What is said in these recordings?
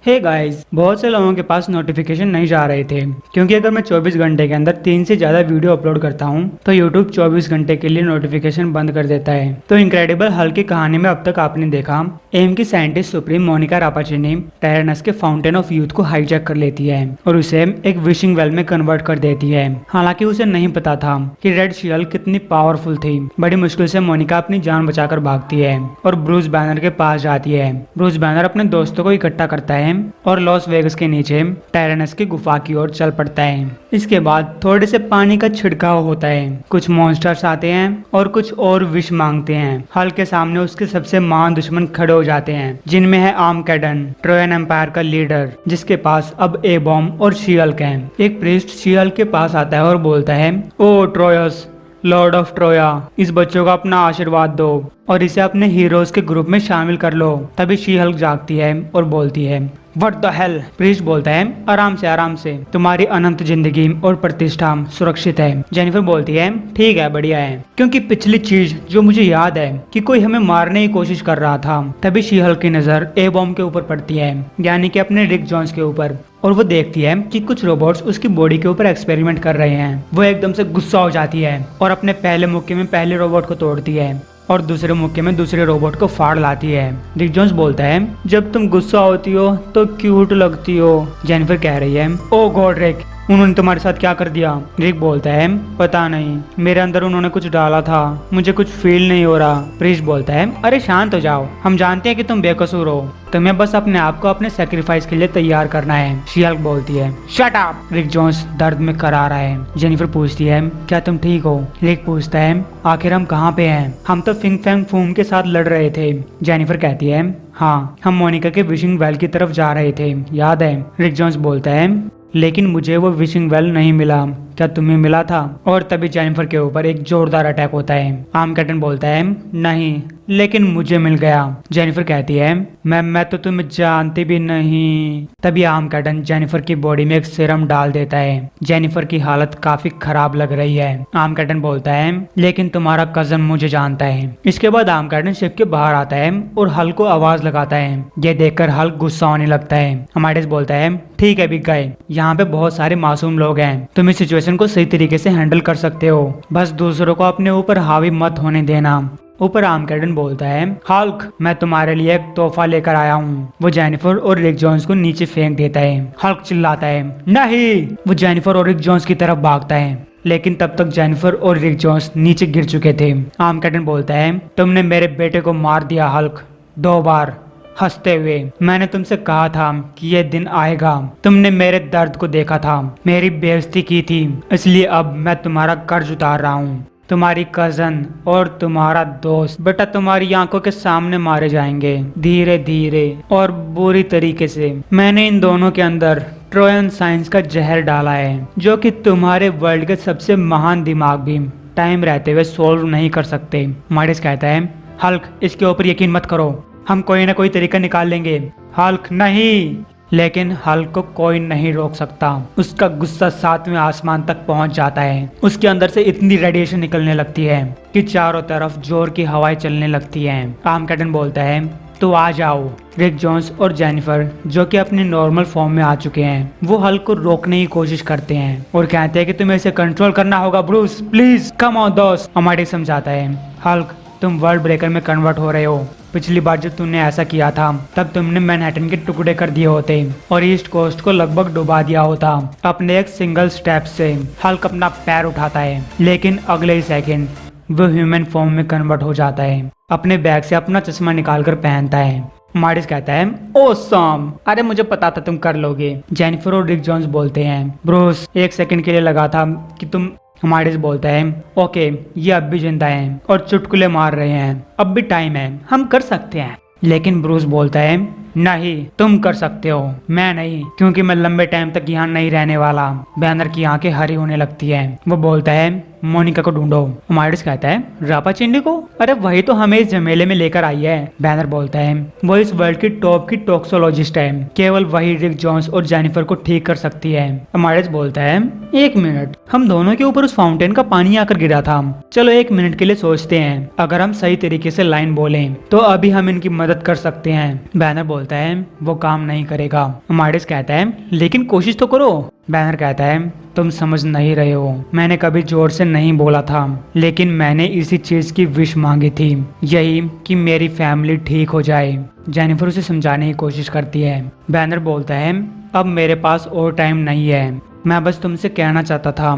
Hey guys, बहुत से लोगों के पास नोटिफिकेशन नहीं जा रहे थे क्योंकि अगर मैं 24 घंटे के अंदर 3 से ज्यादा वीडियो अपलोड करता हूं तो YouTube 24 घंटे के लिए नोटिफिकेशन बंद कर देता है। तो इनक्रेडिबल हल्क की कहानी में अब तक आपने देखा एम की साइंटिस्ट सुप्रीम मोनिका रापाचिनी टायरनस के फाउंटेन ऑफ यूथ को हाईजैक कर लेती है और उसे एक विशिंग वेल में कन्वर्ट कर देती है। हालांकि उसे नहीं पता था कि रेड शी-हल्क कितनी पावरफुल थी। बड़ी मुश्किल से मोनिका अपनी जान बचाकर भागती है और ब्रूस बैनर के पास जाती है। ब्रूस बैनर अपने दोस्तों को इकट्ठा करता है और लॉस वेगस के नीचे टायरनस की गुफा की ओर चल पड़ता है। इसके बाद थोड़े से पानी का छिड़काव होता है, कुछ मॉन्स्टर्स आते हैं और कुछ और विश मांगते हैं। हल्क के सामने उसके सबसे महान दुश्मन खड़े हो जाते हैं, जिनमें है आर्मगेडन, ट्रोयन एम्पायर का लीडर, जिसके पास अब ए बॉम्ब और शी-हल्क है। एक प्रीस्ट शी-हल्क के पास आता है और बोलता है, ओ ट्रोयस, लॉर्ड ऑफ ट्रोया, इस बच्चों को अपना आशीर्वाद दो और इसे अपने हीरोज के ग्रुप में शामिल कर लो। तभी शी-हल्क जागती है और बोलती है, व्हाट द हेल। प्रीस्ट बोलता है, आराम से, तुम्हारी अनंत जिंदगी और प्रतिष्ठा सुरक्षित है। जेनिफर बोलती है, ठीक है, बढ़िया है, क्योंकि पिछली चीज जो मुझे याद है कि कोई हमें मारने की कोशिश कर रहा था। तभी शी-हल्क की नजर ए बॉम्ब के ऊपर पड़ती है, यानी कि अपने रिक जोन्स के ऊपर, और वो देखती है कि कुछ रोबोट्स उसकी बॉडी के ऊपर एक्सपेरिमेंट कर रहे हैं। वो एकदम से गुस्सा हो जाती है और अपने पहले मुक्के में पहले रोबोट को तोड़ती है और दूसरे मुक्के में दूसरे रोबोट को फाड़ लाती है। रिक जोन्स बोलता है, जब तुम गुस्सा होती हो तो क्यूट लगती हो। जेनिफर कह रही है, ओ गॉड रिक, उन्होंने तुम्हारे साथ क्या कर दिया। रिक बोलता है, पता नहीं, मेरे अंदर उन्होंने कुछ डाला था, मुझे कुछ फील नहीं हो रहा। प्रीस्ट बोलता है, अरे शांत हो जाओ, हम जानते हैं कि तुम बेकसूर हो, तुम्हें बस अपने आप को अपने सेक्रीफाइस के लिए तैयार करना है। शी-हल्क बोलती है, शट अप। रिक जोन्स दर्द में करा रहा है। जेनिफर पूछती है, क्या तुम ठीक हो। रिक पूछता है, आखिर हम कहाँ पे हैं, हम तो फिंग फैंग फूम के साथ लड़ रहे थे। जेनिफर कहती है, हाँ, हम मोनिका के विशिंग वेल की तरफ जा रहे थे, याद है। रिक जोन्स बोलता है, लेकिन मुझे वो विशिंग वेल नहीं मिला, क्या तुम्हें मिला था। और तभी जेनिफर के ऊपर एक जोरदार अटैक होता है। आर्मगेडन बोलता है, नहीं, लेकिन मुझे मिल गया। जेनिफर कहती है, मैं तो तुम्हें जानती भी नहीं। तभी आर्मगेडन जेनिफर की बॉडी में एक सीरम डाल देता है। जेनिफर की हालत काफी खराब लग रही है। आर्मगेडन बोलता है, लेकिन तुम्हारा कजन मुझे जानता है। इसके बाद आर्मगेडन शिप के बाहर आता है और हल्क को आवाज लगाता है। ये देखकर हल्क गुस्सा होने लगता है। अमाइडस बोलता है, ठीक है, बिग गाय, यहाँ पे बहुत सारे मासूम लोग हैं, तुम इस सिचुएशन को सही तरीके से हैंडल कर सकते हो, बस दूसरों को अपने ऊपर हावी मत होने देना। ऊपर आर्मगेडन बोलता है, हल्क, मैं तुम्हारे लिए एक तोहफा लेकर आया हूँ। वो जेनिफर और रिक जोन्स को नीचे फेंक देता है। हल्क चिल्लाता है, नहीं। वो जेनिफर और रिक जोन्स की तरफ भागता है, लेकिन तब तक जेनिफर और रिक जोन्स नीचे गिर चुके थे। आर्मगेडन बोलता है, तुमने मेरे बेटे को मार दिया हल्क, 2 बार, हंसते हुए। मैंने तुमसे कहा था कि ये दिन आएगा, तुमने मेरे दर्द को देखा था, मेरी बेइज्जती की थी, इसलिए अब मैं तुम्हारा कर्ज उतार रहा हूँ। तुम्हारी कजन और तुम्हारा दोस्त बेटा तुम्हारी आंखों के सामने मारे जाएंगे, धीरे धीरे और बुरी तरीके से। मैंने इन दोनों के अंदर ट्रोयन साइंस का जहर डाला है, जो कि तुम्हारे वर्ल्ड के सबसे महान दिमाग भी टाइम रहते हुए सोल्व नहीं कर सकते। माइडस कहता है, हल्क, इसके ऊपर यकीन मत करो, हम कोई ना कोई तरीका निकाल लेंगे। हल्क, नहीं। लेकिन हल्क को कोई नहीं रोक सकता। उसका गुस्सा 7वें आसमान तक पहुंच जाता है। उसके अंदर से इतनी रेडिएशन निकलने लगती है कि चारों तरफ जोर की हवाएं चलने लगती हैं। आर्मगेडन बोलता है, तो आ जाओ। रिक जोन्स और जेनिफर, जो कि अपने नॉर्मल फॉर्म में आ चुके हैं, वो हल्क को रोकने की कोशिश करते हैं और कहते हैं कि तुम्हें इसे कंट्रोल करना होगा ब्रूस, प्लीज कम ऑन दोस्त। अमाइडस समझाता है, हल्क, तुम वर्ल्ड ब्रेकर में कन्वर्ट हो रहे हो। पिछली बार जब तुमने ऐसा किया था तब तुमने मैनहट्टन के टुकड़े कर दिए होते और ईस्ट कोस्ट को लगभग डुबा दिया होता। अपने एक सिंगल स्टेप से हल्क अपना पैर उठाता है, लेकिन अगले ही सेकंड वो ह्यूमन फॉर्म में कन्वर्ट हो जाता है। अपने बैग से अपना चश्मा निकालकर पहनता है। माइडस कहता है, ओसम, अरे मुझे पता था तुम कर लोगे। जेनिफर और रिक जोन्स बोलते हैं, ब्रूस, 1 सेकंड के लिए लगा था कि तुम। माइडस बोलता है, ओके, ये अब भी जिंदा हैं और चुटकुले मार रहे हैं, अब भी टाइम है, हम कर सकते हैं। लेकिन ब्रूस बोलता है, नहीं, तुम कर सकते हो, मैं नहीं, क्योंकि मैं लंबे टाइम तक यहाँ नहीं रहने वाला। बैनर की आंखें हरी होने लगती है। वो बोलता है, मोनिका को ढूंढो। माइडस कहता है, रापाचिनी को, अरे वही तो हमें इस झमेले में लेकर आई है। बैनर बोलता है, वो इस वर्ल्ड की टॉप की टॉक्सोलॉजिस्ट है, केवल वही रिक जोन्स और जेनिफर को ठीक कर सकती है। माइडस बोलता है, 1 मिनट, हम दोनों के ऊपर उस फाउंटेन का पानी आकर गिरा था, चलो 1 मिनट के लिए सोचते हैं, अगर हम सही तरीके से लाइन बोलें तो अभी हम इनकी मदद कर सकते हैं। बैनर बोलता बोलता है वो काम नहीं करेगा। अमाडिस कहता है लेकिन कोशिश तो करो। बैनर कहता है तुम समझ नहीं रहे हो, मैंने कभी जोर से नहीं बोला था, लेकिन मैंने इसी चीज की विश मांगी थी, यही कि मेरी फैमिली ठीक हो जाए। जेनिफर उसे समझाने की कोशिश करती है। बैनर बोलता है अब मेरे पास और टाइम नहीं है, मैं बस तुमसे कहना चाहता था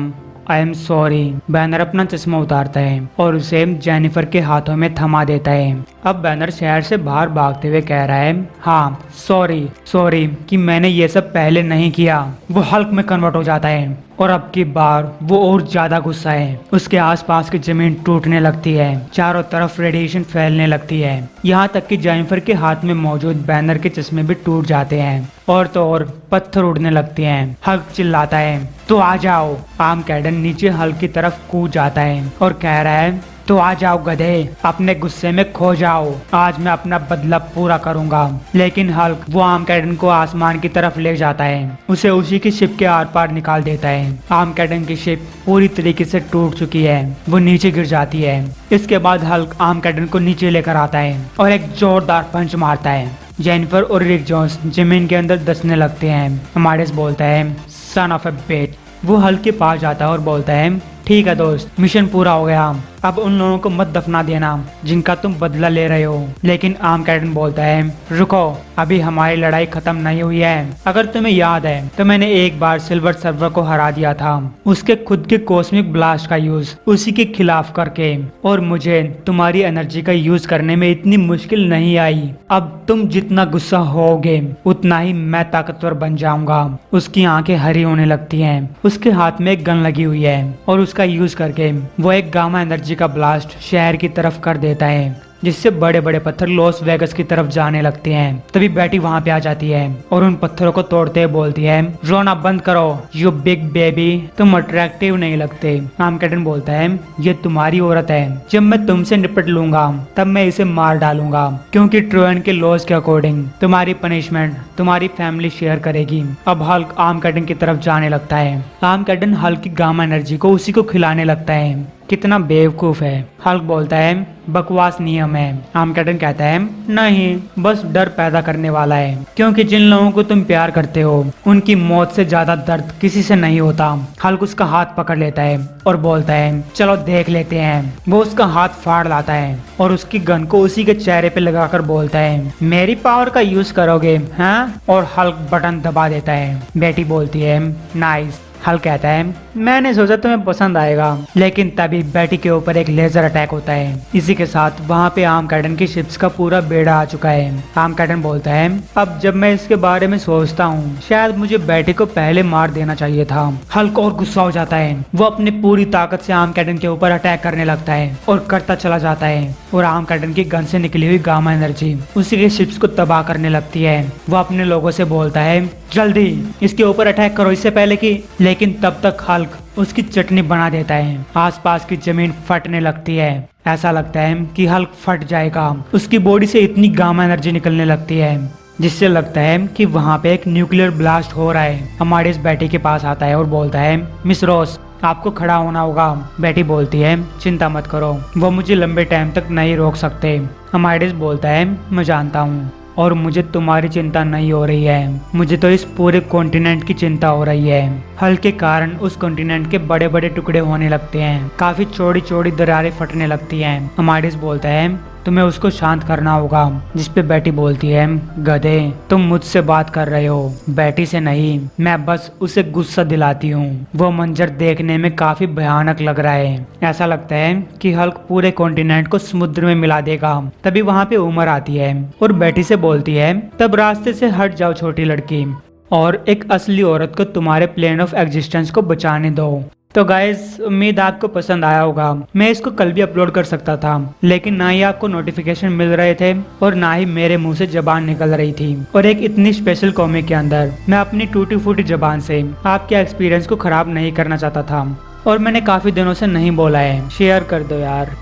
आई एम सॉरी। बैनर अपना चश्मा उतारता है और उसे जेनिफर के हाथों में थमा देता है। अब बैनर शहर से बाहर भागते हुए कह रहा है हाँ सॉरी कि मैंने ये सब पहले नहीं किया। वो हल्क में कन्वर्ट हो जाता है और अब की बार वो और ज्यादा गुस्सा है। उसके आसपास की जमीन टूटने लगती है, चारों तरफ रेडिएशन फैलने लगती है, यहाँ तक कि जेनिफर के हाथ में मौजूद बैनर के चश्मे भी टूट जाते हैं और तो और पत्थर उड़ने लगते हैं। हल्क चिल्लाता है तो आ जाओ। आर्मकैडन नीचे हल्क की तरफ कूद जाता है और कह रहा है तो आ जाओ गधे, अपने गुस्से में खो जाओ, आज मैं अपना बदला पूरा करूंगा। लेकिन हल्क वो आर्मकैडन को आसमान की तरफ ले जाता है, उसे उसी की शिप के आर पार निकाल देता है। आर्मकैडन की शिप पूरी तरीके से टूट चुकी है, वो नीचे गिर जाती है। इसके बाद हल्क आर्मकैडन को नीचे लेकर आता है और एक जोरदार पंच मारता है। जेनिफर और रिक जोन्स जमीन के अंदर धंसने लगते हैं। अमाडिस बोलता है सन ऑफ ए बिच। वो हल्क के पास जाता है और बोलता है ठीक है दोस्त, मिशन पूरा हो गया, अब उन लोगों को मत दफना देना जिनका तुम बदला ले रहे हो। लेकिन आर्मकैडन बोलता है रुको, अभी हमारी लड़ाई खत्म नहीं हुई है। अगर तुम्हें याद है तो मैंने एक बार सिल्वर सर्वर को हरा दिया था, उसके खुद के कॉस्मिक ब्लास्ट का यूज उसी के खिलाफ करके, और मुझे तुम्हारी एनर्जी का यूज करने में इतनी मुश्किल नहीं आई। अब तुम जितना गुस्सा होगे उतना ही मैं ताकतवर बन जाऊंगा। उसकी आंखें हरी होने लगती हैं, उसके हाथ में एक गन लगी हुई है और उसका यूज करके वो एक गामा एनर्जी का ब्लास्ट शहर की तरफ कर देता है, जिससे बड़े बड़े पत्थर लॉस वेगस की तरफ जाने लगते हैं। तभी बैटी वहां पे आ जाती है और उन पत्थरों को तोड़ते हुए बोलती है रोना बंद करो यू बिग बेबी, तुम अट्रैक्टिव नहीं लगते। आर्मकैडन बोलता है ये तुम्हारी औरत है, जब मैं तुमसे निपट लूंगा तब मैं इसे मार डालूंगा, क्योंकि ट्रोयन के लॉज के अकॉर्डिंग तुम्हारी पनिशमेंट तुम्हारी फैमिली शेयर करेगी। अब हल्क आर्मकैडन की तरफ जाने लगता है। आर्मकैडन हल्क की गामा एनर्जी को उसी को खिलाने लगता है। कितना बेवकूफ है। हल्क बोलता है बकवास नियम है। आर्मकैडन कहता है नहीं, बस डर पैदा करने वाला है, क्योंकि जिन लोगों को तुम प्यार करते हो उनकी मौत से ज्यादा दर्द किसी से नहीं होता। हल्क उसका हाथ पकड़ लेता है और बोलता है चलो देख लेते हैं। वो उसका हाथ फाड़ लाता है और उसकी गन को उसी के चेहरे पे लगाकर बोलता है मेरी पावर का यूज करोगे हाँ? और हल्क बटन दबा देता है। बेटी बोलती है नाइस। हल्क कहता है मैंने सोचा तुम्हें पसंद आएगा, लेकिन तभी बैटी के ऊपर एक लेजर अटैक होता है। इसी के साथ वहाँ पे आर्मकैडन की शिप्स का पूरा बेड़ा आ चुका है। आर्मकैडन बोलता है अब जब मैं इसके बारे में सोचता हूँ शायद मुझे बैटी को पहले मार देना चाहिए था। हल्क और गुस्सा हो जाता है, वो अपनी पूरी ताकत से आर्मकैडन के ऊपर अटैक करने लगता है और करता चला जाता है, और आर्मकैडन की गन से निकली हुई गामा एनर्जी उसी के शिप्स को तबाह करने लगती है। वो अपने लोगों से बोलता है जल्दी इसके ऊपर अटैक करो इससे पहले कि, लेकिन तब तक हल्क उसकी चटनी बना देता है। आसपास की जमीन फटने लगती है, ऐसा लगता है कि हल्क फट जाएगा। उसकी बॉडी से इतनी गामा एनर्जी निकलने लगती है जिससे लगता है कि वहाँ पे एक न्यूक्लियर ब्लास्ट हो रहा है। अमाडिस बैटी के पास आता है और बोलता है मिस रॉस आपको खड़ा होना होगा। बैटी बोलती है चिंता मत करो, वो मुझे लंबे टाइम तक नहीं रोक सकते। अमाडिस बोलता है मैं जानता हूँ और मुझे तुम्हारी चिंता नहीं हो रही है, मुझे तो इस पूरे कॉन्टिनेंट की चिंता हो रही है। हल्क के कारण उस कॉन्टिनेंट के बड़े बड़े टुकड़े होने लगते हैं, काफी चौड़ी चौड़ी दरारें फटने लगती हैं। अमाडिस बोलता है तुम्हें उसको शांत करना होगा, जिसपे बैटी बोलती है गधे तुम मुझसे बात कर रहे हो, बैटी से नहीं, मैं बस उसे गुस्सा दिलाती हूँ। वो मंजर देखने में काफी भयानक लग रहा है, ऐसा लगता है कि हल्क पूरे कॉन्टिनेंट को समुद्र में मिला देगा। तभी वहाँ पे उमर आती है और बैटी से बोलती है तब रास्ते से हट जाओ छोटी लड़की, और एक असली औरत को तुम्हारे प्लेन ऑफ एग्जिस्टेंस को बचाने दो। तो गाइस उम्मीद आपको पसंद आया होगा। मैं इसको कल भी अपलोड कर सकता था, लेकिन ना ही आपको नोटिफिकेशन मिल रहे थे और ना ही मेरे मुंह से जबान निकल रही थी, और एक इतनी स्पेशल कॉमिक के अंदर मैं अपनी टूटी फूटी जबान से आपके एक्सपीरियंस को खराब नहीं करना चाहता था, और मैंने काफी दिनों से नहीं बोला है। शेयर कर दो यार।